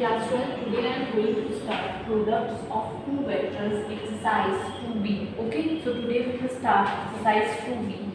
Class 12, today I am going to start products of two vectors exercise 2b. Okay, so today we will start exercise 2b.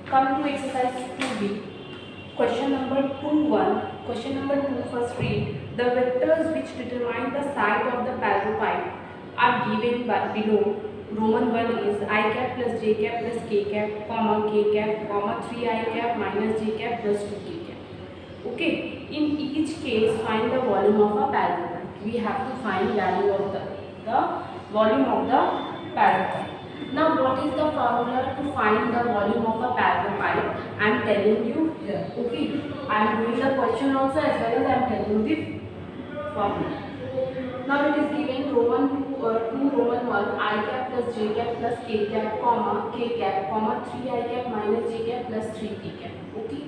Come to exercise 2b. Question number 2-1. Question number 2, first read. The vectors which determine the side of the parallelepiped are given by below. Roman 1 is I cap plus j cap plus k cap, comma k cap, comma 3 I cap minus j cap plus 2 k cap. Okay, in each case find the volume of a parallelepiped. We have to find value of the volume of the parallelepiped. Now what is the formula to find the volume of a parallelepiped? I am telling you here. Okay, I am doing the question also as well as I am telling you the formula. Now it is given Roman 2 Roman 1 I cap plus j cap plus k cap, comma k cap, comma 3 I cap minus j cap plus 3 k cap. Okay.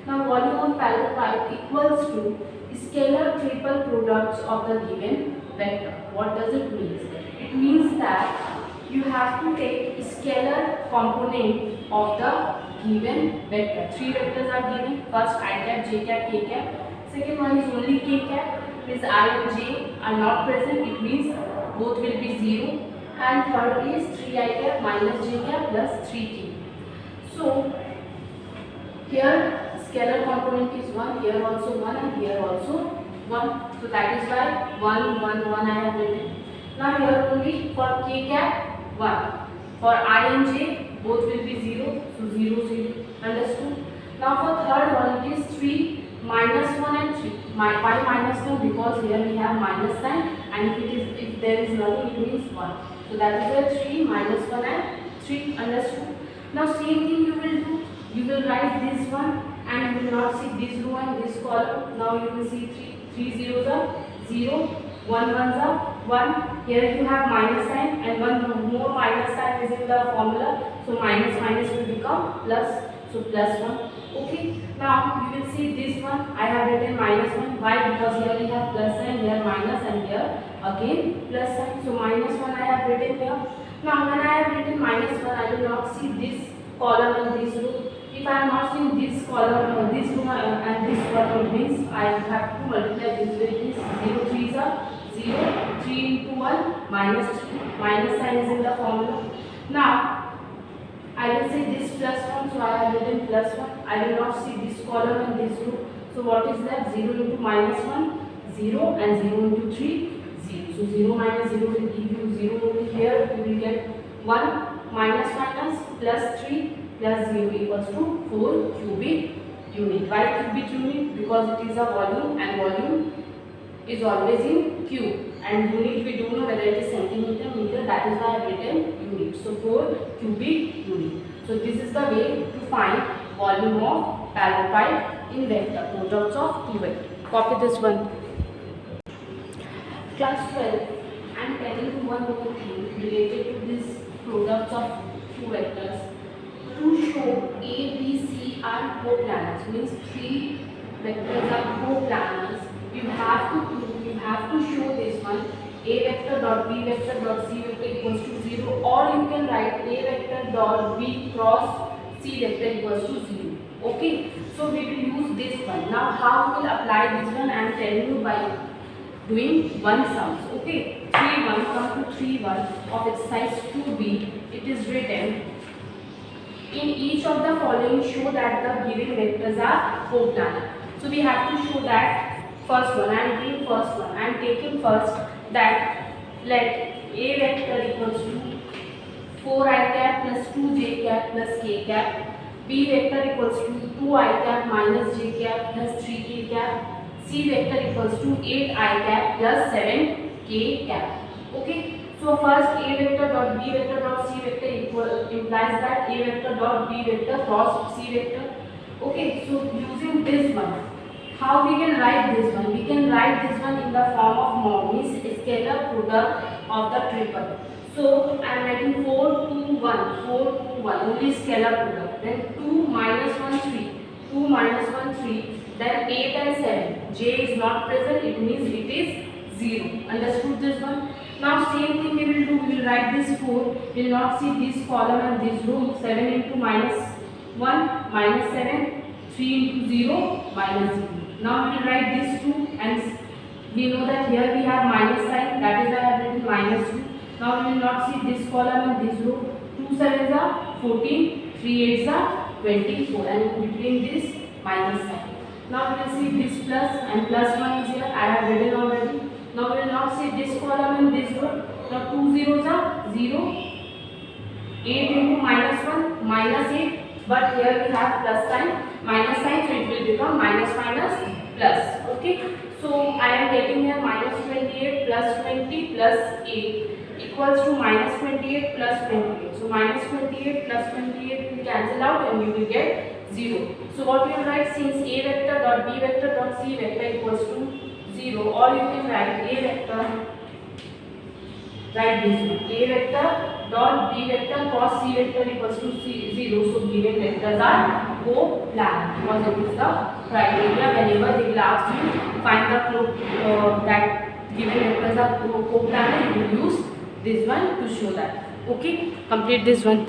Now volume of parallelepiped equals to scalar triple products of the given vector. What does it mean? It means that you have to take scalar component of the given vector. Three vectors are given. First I cap, j cap, k cap. Second one is only k cap. Is I and j are not present. It means both will be 0. And third is 3 I cap minus j cap plus 3k. So here scalar component is 1, here also 1 and here also 1. So that is why 1, 1, 1 I have written. Now here only for k cap 1. For I and j both will be 0. So 0, 0. Understood? Now for third one it is 3 minus 1 and 3. Why minus 1? Because here we have minus sign, and if there is nothing it means 1. So that is why 3 minus 1 and 3. Understood? Now same thing you will do. You will write this one and you will not see this row and this column. Now you will see 3 zeros are 0, 1 ones are 1. Here you have minus sign and one more minus sign is in the formula. So minus minus will become plus. So plus 1. Okay. Now you will see this one. I have written minus 1. Why? Because here we have plus sign, here minus, and here again plus sign. So minus 1 I have written here. Now when I have written minus 1, I will not see this column and this row. If I am not seeing this column, this row and this column, means I have to multiply this with this. 0 3s are 0, 3 into 1 minus 3. Minus sign is in the formula. Now I will say this plus 1, so I have written plus 1. I will not see this column and this row. So what is that? 0 into minus 1, 0, and 0 into 3, 0. So 0 minus 0 will give you 0 over here. You will get 1 minus minus plus 3 plus 0 equals to 4 cubic unit. Why cubic unit? Because it is a volume and volume is always in cube. And unit we do know whether it is centimeter, meter, that is why I have written unit. So 4 cubic unit. So this is the way to find volume of parallelepiped in vector, products of two vectors. Copy this one. Class 12, I am telling you one more thing related to this products of two vectors. To show A, B, C are coplanars, means three vectors are coplanars. You have to prove, you have to show this one. A vector dot B vector dot C vector equals to 0, or you can write A vector dot B cross C vector equals to 0. Okay, so we will use this one. Now how we will apply this one? I am telling you by doing one sums. Okay, 3-1, come to 3-1 of exercise 2b. It is written, in each of the following show that the given vectors are coplanar. So we have to show that. First one, I am doing first one. I am taking first that let A vector equals to 4 I cap plus 2 j cap plus k cap. B vector equals to 2 I cap minus j cap plus 3 k cap. C vector equals to 8 I cap plus 7 k cap. Okay. So first A vector dot B vector dot C vector implies that A vector dot B vector cross C vector. Okay. So using this one, how we can write this one? We can write this one in the form of mod, means scalar product of the triple. So I am writing 4, 2, 1, 4, 2, 1, only scalar product. Then 2 minus 1, 3, 2 minus 1, 3. Then 8 and 7. J is not present, it means it is 0. Understood this one? Now same thing we will do. We will write this 4. We will not see this column and this row. 7 into minus 1 minus 7. 3 into 0 minus 0. Now we will write this 2 and We know that here we have minus sign, that is why I have written minus 2. Now we will not see this column and this row. 2 7s are 14, 3 8s are 24, and in between this minus sign. Now we will see this plus and plus 1 is here, I have written already. Now we will not see this column and this row. Now 2 zeros are 0, 8 into minus 1 minus 8, but here we have plus sign, minus sign, so it will become minus minus plus. Okay, so I am taking here minus 28 plus 20 plus 8 equals to minus 28 plus 28. So minus 28 plus 28 will cancel out and you will get 0. So what we will write, since a vector dot b vector dot c vector equals to 0, or you can write a vector, write this one, a vector dot b vector cross c vector equals to 0. So given vectors are co-planar because it is the criteria whenever they will ask you find the that given vectors are co-planar, you will use this one to show that. Okay, complete this one.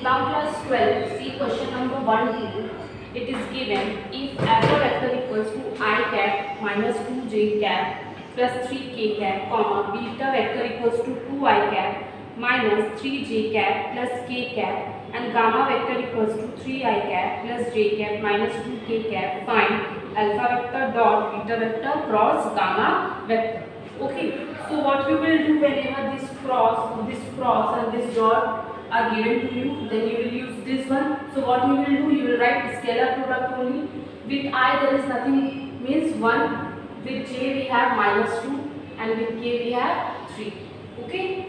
Now class 12, see question number 1 2. It is given if alpha vector equals to I cap minus 2j cap plus 3k cap, comma beta vector equals to 2I cap minus 3j cap plus k cap, and gamma vector equals to 3I cap plus j cap minus 2k cap, find alpha vector dot beta vector cross gamma vector. Okay, so what you will do whenever this cross and this dot are given to you, then you will use this one. So what you will do, you will write scalar product only. With I there is nothing, means 1. With j we have minus 2 and with k we have 3. Okay.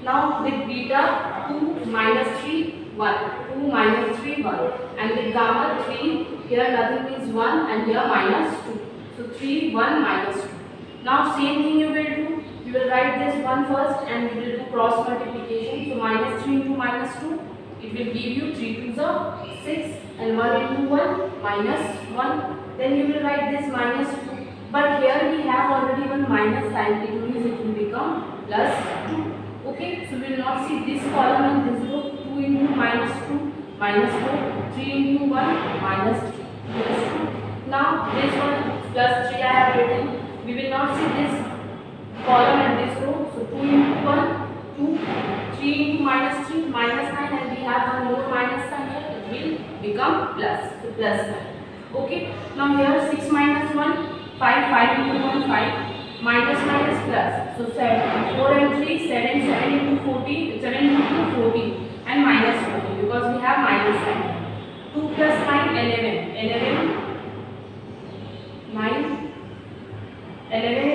Now with beta 2 minus 3 1, 2 minus 3 1, and with gamma 3, here nothing means 1 and here minus 2. So 3 1 minus 2. Now same thing you will do. You will write this one first and you will do cross multiplication. So minus 3 into minus 2, it will give you 3 2s are 6 and 1 into 1 minus 1. Then you will write this minus 2. But here we have already one minus sign, it means it will become plus 2. Okay, so we will not see this column and this row. 2 into minus 2 minus 4, 3 into 1 minus 3 plus 2. Now this one plus 3 I have written. We will not see this column and this row. So 2 into 1, 2, 3 into minus 3, minus 9, and we have one more minus sign here. It will become plus, so plus 9. Okay, now here 6 minus 1, 5, 5 into 1, 5, minus minus plus. So 7, 4 and 3, 7, 7 into 14, 7 into 14, and minus 14 because we have minus sign. 2 plus 9, 11, 11, 9. 11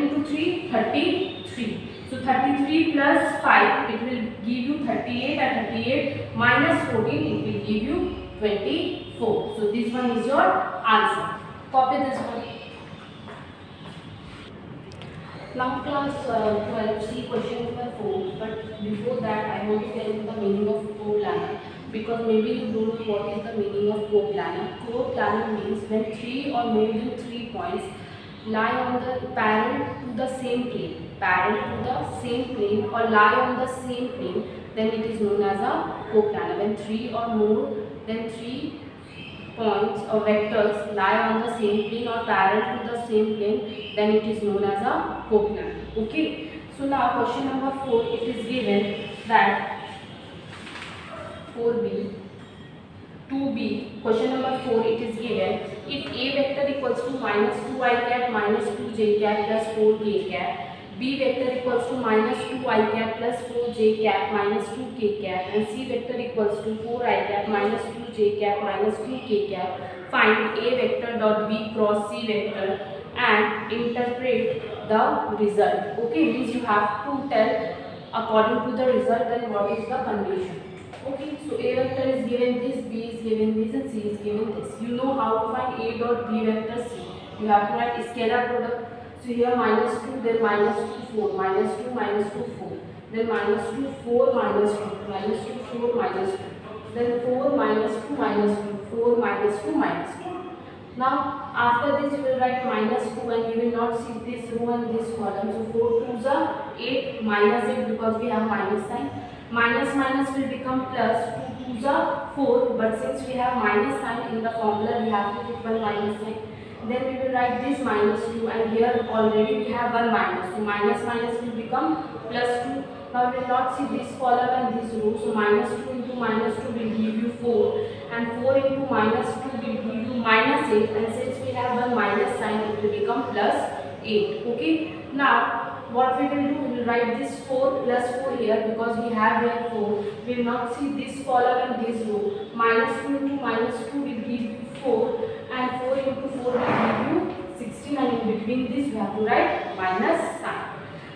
into 3, 33. So 33 plus 5, it will give you 38, and 38 minus 14, it will give you 24. So this one is your answer. Copy this one. Now class 12, see question number 4. But before that, I want to tell you the meaning of coplanar, because maybe you don't know what is the meaning of coplanar. Coplanar means when 3 or more than 3 points lie on the parallel to the same plane, or lie on the same plane, then it is known as a coplanar. When 3 or more than 3 points or vectors lie on the same plane or parallel to the same plane, then it is known as a coplanar. Okay. So now question number 4, it is given that 4b, 2b, question number 4, it is given if a vector equals to minus 2I cap minus 2j cap plus 4k cap, b vector equals to minus 2I cap plus 4j cap minus 2k cap, and c vector equals to 4I cap minus 2j cap minus 2k cap, find a vector dot b cross c vector and interpret the result. Okay, means you have to tell according to the result then what is the condition. Okay, so a vector is given this, b is given this, and c is given this. You know how to find a dot b vector c. You have to write scalar product. So here minus 2, then minus 2, 4, minus 2, minus 2, 4, then minus 2, 4, minus 2, minus 2, 4, minus 2, then 4, minus 2, minus 2, 4, minus 2, minus 2. Now after this you will write minus 2 and you will not see this row and this column. So 4 2s are 8, minus 8 because we have minus sign. Minus minus will become plus, 2 2s are 4, but since we have minus sign in the formula, we have to put one minus sign. Then we will write this minus 2, and here already we have one minus. So minus minus will become plus 2. Now we will not see this column and this row. So minus 2 into minus 2 will give you 4, and 4 into minus 2 will give you minus 8, and since we have one minus sign, it will become plus 8. Okay. Now what we will do, we will write this 4 plus 4 here because we have here 4. We will not see this column and this row. Minus 2 into minus 2 will give you 4, and 4 into 4 will give you 16, and in between this we have to write minus sign.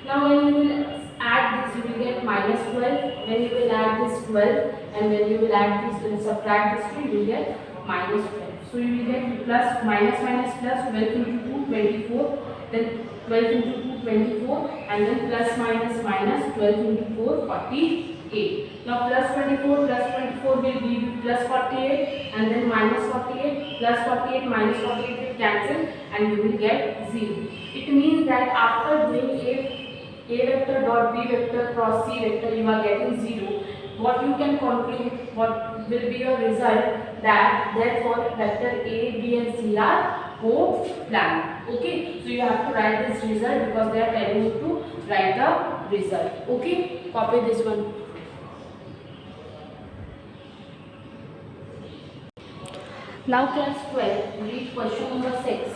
Now when you will add this, you will get minus 12. When you will add this 12, and when you will add this and subtract this 2, you will get minus 12. So you will get plus minus minus plus 12 into 2, 24. Then 12 into 2, 24, and then plus minus minus 12 into 4, 48. Now plus 24 will give you plus 48, and then minus 48 plus 48 minus 48 will cancel, and you will get 0. It means that after doing a vector dot b vector cross c vector, you are getting 0. What you can conclude, what will be your result, that therefore vector a, b and c are coplanar. Okay, so you have to write this result because they are telling you to write the result. Okay, copy this one. Now class 12, read question number 6.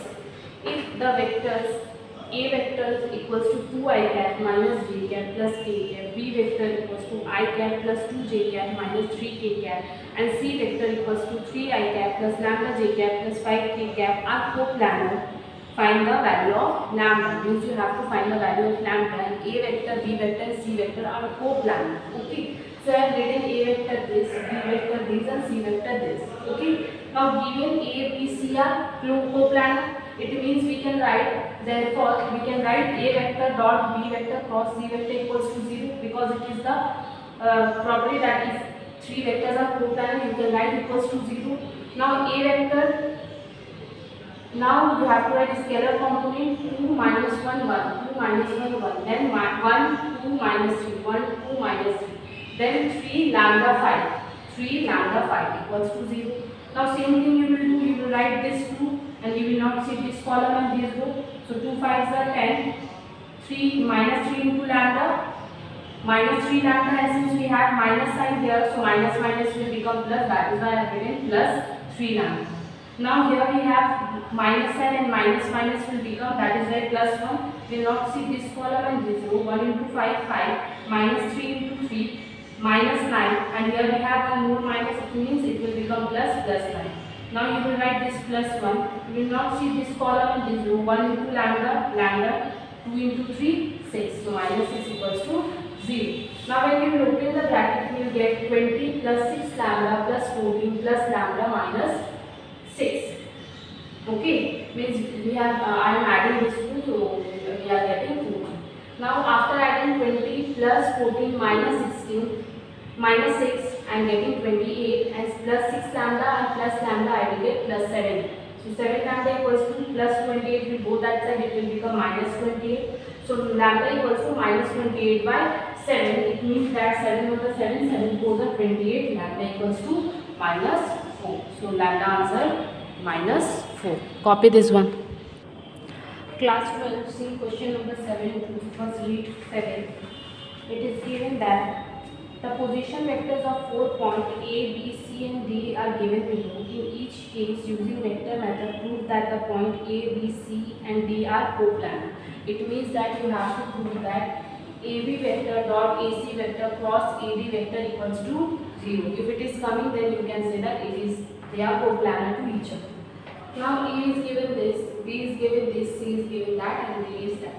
If the vectors a vector equals to 2i cap minus j cap plus k cap, b vector equals to I cap plus 2j cap minus 3k cap, and c vector equals to 3i cap plus lambda j cap plus 5k cap are coplanar, find the value of lambda. Means you have to find the value of lambda, and a vector, b vector and c vector are coplanar. Okay, so I have written a vector this, b vector this and c vector this. Okay, now given a, b, c are coplanar, it means we can write, therefore we can write a vector dot b vector cross c vector equals to 0, because it is the property that if three vectors are coplanar, you can write equals to 0. Now a vector, now you have to write scalar component 2 minus 1 1, 2 minus 1 1, then 1 2 minus 3, 1 2 minus 3, then 3 lambda 5, 3 lambda 5 equals to 0. Now same thing you will do, you will write this 2, and you will not see this column and this row. So 2 5s are 10, 3 minus 3 into lambda, minus 3 lambda, and since we have minus sign here, so minus minus will become plus, that is why I have written plus 3 lambda. Now here we have minus sign and minus minus will become, that is why plus 1. We will not see this column and this row. 1 into 5 5, minus 3 into 3, minus 9, and here we have one more minus, it means it will become plus 9. Now you will write this plus 1. You will not see this column and this row. 1 into lambda, 2 into 3, 6. So minus 6 equals to 0. Now when you will open the bracket, you will get 20 plus 6 lambda plus 14 plus lambda minus 6. Okay, means we have, I am adding this 2, so we are getting 2. Now after adding 20 plus 14 minus 16, minus 6, I am getting 28, and plus 6 lambda and plus lambda I will get plus 7. So 7 lambda equals to plus 28, with both that side it will become minus 28. So lambda equals to minus 28 by 7. It means that 7 over 7, 7 4 are 28, lambda equals to minus 4. So lambda answer minus 4. Copy this one. Class 12, see question number 7. First read 7. It is given that the position vectors of 4 points A, B, C and D are given below. In each case, using vector method, prove that the point A, B, C and D are coplanar. It means that you have to prove that AB vector dot AC vector cross AD vector equals to 0. If it is coming, then you can say that they are coplanar to each other. Now A is given this, B is given this, C is given that, and D is that.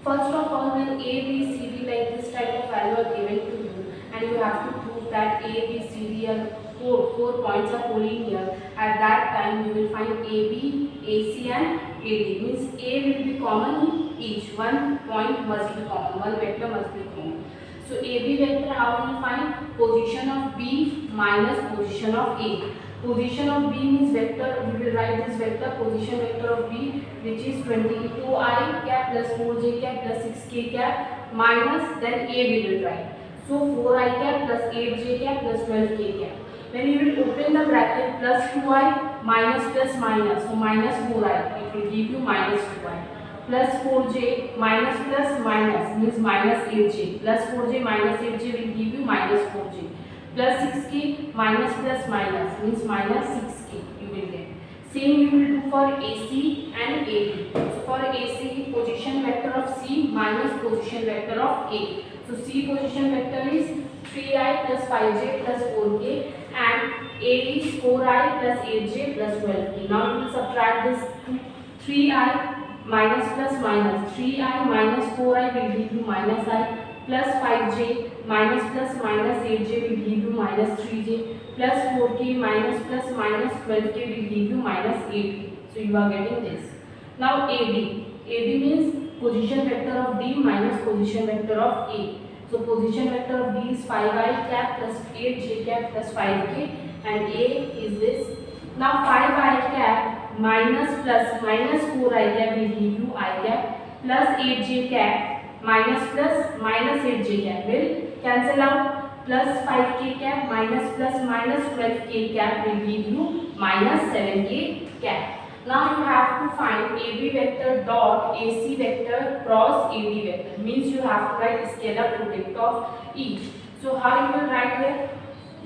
First of all, when A, B, C, D like this type of value are given to you, and you have to prove that A, B, C, D are four points are collinear, at that time you will find AB, AC and AD. Means A will be common in each. One point must be common, one vector must be common. So AB vector, how will you find? Position of B minus position of A. Position of B means vector, we will write this vector, position vector of B, which is 22i cap plus 4j cap plus 6k cap minus, then A we will write. So 4i cap plus 8j cap plus 12k cap. Then you will open the bracket plus 2i minus plus minus. So minus 4i, it will give you minus 2i. Plus 4j minus plus minus means minus 8j. Plus 4j minus 8j will give you minus 4j. Plus 6k minus plus minus means minus 6k you will get. Same you will do for AC and AB. So for AC, position vector of C minus position vector of A. So C position vector is 3i plus 5j plus 4k and A is 4i plus 8j plus 12k. Now you will subtract this 3i minus plus minus. 3i minus 4i will give you minus I plus 5j minus plus minus 8j will give you minus 3j plus 4k minus plus minus 12k will give you minus 8k. So you are getting this. Now AB. AB means position vector of D minus position vector of A. So position vector of D is 5i cap plus 8j cap plus 5k and A is this. Now 5i cap minus plus minus 4i cap will give you I cap plus 8j cap minus plus minus 8j cap will cancel out, plus 5k cap minus plus minus 12k cap will give you minus 7k cap. Now you have to find AB vector dot AC vector cross AD vector, means you have to write scalar product of each. So how you will write here?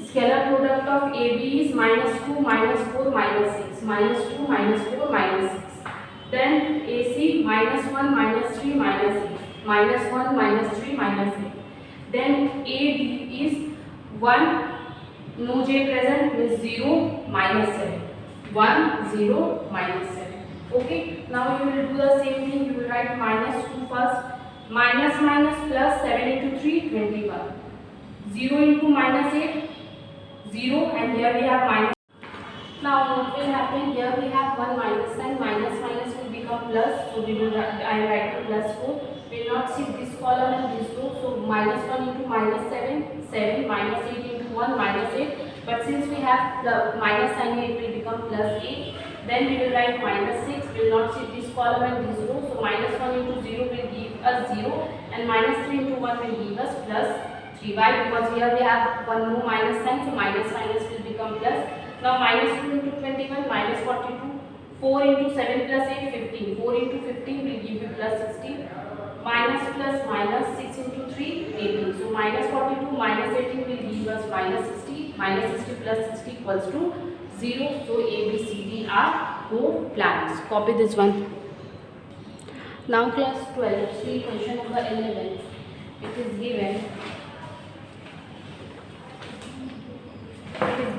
Scalar product of AB is minus 2 minus 4 minus 6, minus 2 minus 4 minus 6. Then AC minus 1 minus 3 minus 8, minus 1 minus 3 minus 8. Then AD is 1, no j present means 0 minus 7. 1, 0, minus 7. Okay, now you will do the same thing. You will write minus 2 first. Minus minus plus 7 into 3, 21. 0 into minus 8, 0, and here we have minus. Now what will happen? Here we have 1 minus sign. Minus minus will become plus. So we will write, I write the plus 4. We will not see this column and this row. So minus 1 into minus 7, 7, minus 8 into 1, minus 8. But since we have the minus sign here, it will become plus 8. Then we will write minus 6. We will not see this column and this row. So minus 1 into 0 will give us 0. And minus 3 into 1 will give us plus 3. Why? Because here we have one more minus sign. So minus minus will become plus. Now minus 2 into 21, minus 42. 4 into 7 plus 8, 15. 4 into 15 will give you plus 16. Minus plus minus 6 into 3, 18. So minus 42 minus 18 will give us minus 60. Minus 60 plus 60 equals to 0. So A, B, C, D are 4 planets. Copy this one. Now class 12, see question number 11. It is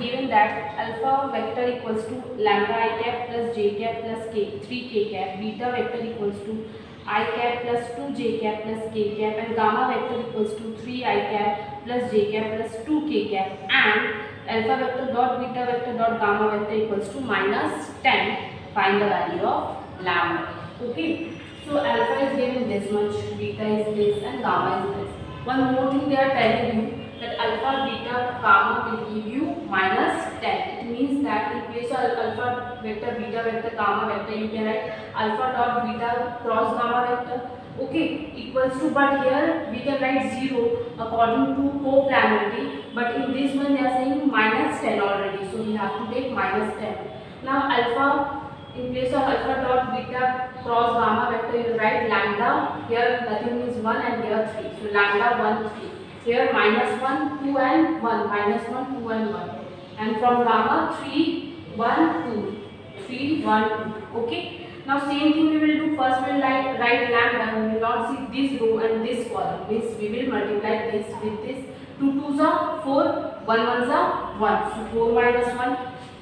given that alpha vector equals to lambda I cap plus j cap plus k, 3k cap, beta vector equals to I cap plus 2j cap plus k cap, and gamma vector equals to 3i cap plus j cap plus 2k cap, and alpha vector dot beta vector dot gamma vector equals to minus 10. Find the value of lambda. Okay. So alpha is given this much, beta is this, and gamma is this. One more thing they are telling you, that alpha, beta, gamma will give you minus 10. It means that in place of alpha vector, beta vector, gamma vector, you can write alpha dot beta cross gamma vector. Okay, equals to, but here we can write 0 according to coplanarity. But in this one they are saying minus 10 already. So we have to take minus 10. Now alpha, in place of alpha dot beta cross gamma vector, you write lambda. Here nothing is 1 and here 3. So lambda 1, 3. Here minus 1, 2 and 1, minus 1, 2 and 1. And from gamma 3, 1, 2. 3, 1, 2. Okay. Now same thing we will do. First we will write lambda. We will not see this row and this column. Means we will multiply this with this. 2 2s are 4, 1 1s are 1. So 4 minus 1.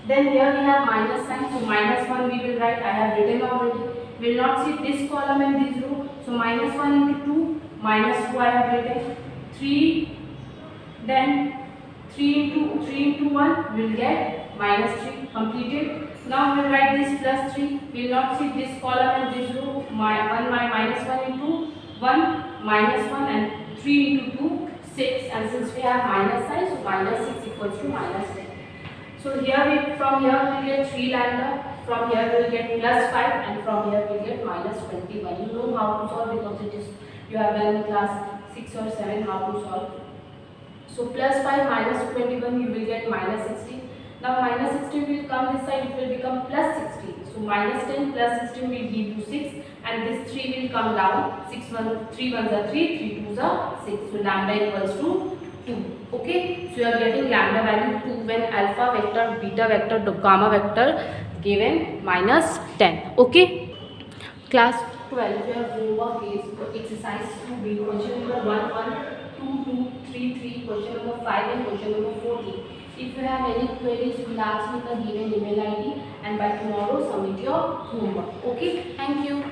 Then here we have minus sign. So minus 1 we will write. I have written already. We will not see this column and this row. So minus 1 into 2, minus 2 I have written. 3, then 3 into 1 will get minus 3, completed. Now we will write this plus 3. We will not see this column and this row. Minus 1 into 1, minus 1, and 3 into 2, 6. And since we have minus sign, so minus 6 equals to minus 10. So here from here we will get 3 lambda. From here we will get plus 5, and from here we will get minus 21. You know how to solve because it is you have done in class 6 or 7 how to solve. So plus 5 minus 21, you will get minus 16. Now minus 16 will come this side, it will become plus 16. So minus 10 plus 16 will give you 6, and this 3 will come down. 3 ones are 3, 3 twos are 6. So lambda equals to 2. Okay, so you are getting lambda value 2 when alpha vector, beta vector, gamma vector given minus 10. Okay, class 12, your homework is exercise 2b, question number 1, 1, 2, 2, 3, 3, question number 5 and question number 14. If you have any queries, you will ask me the given email ID, and by tomorrow submit your homework. Okay, thank you.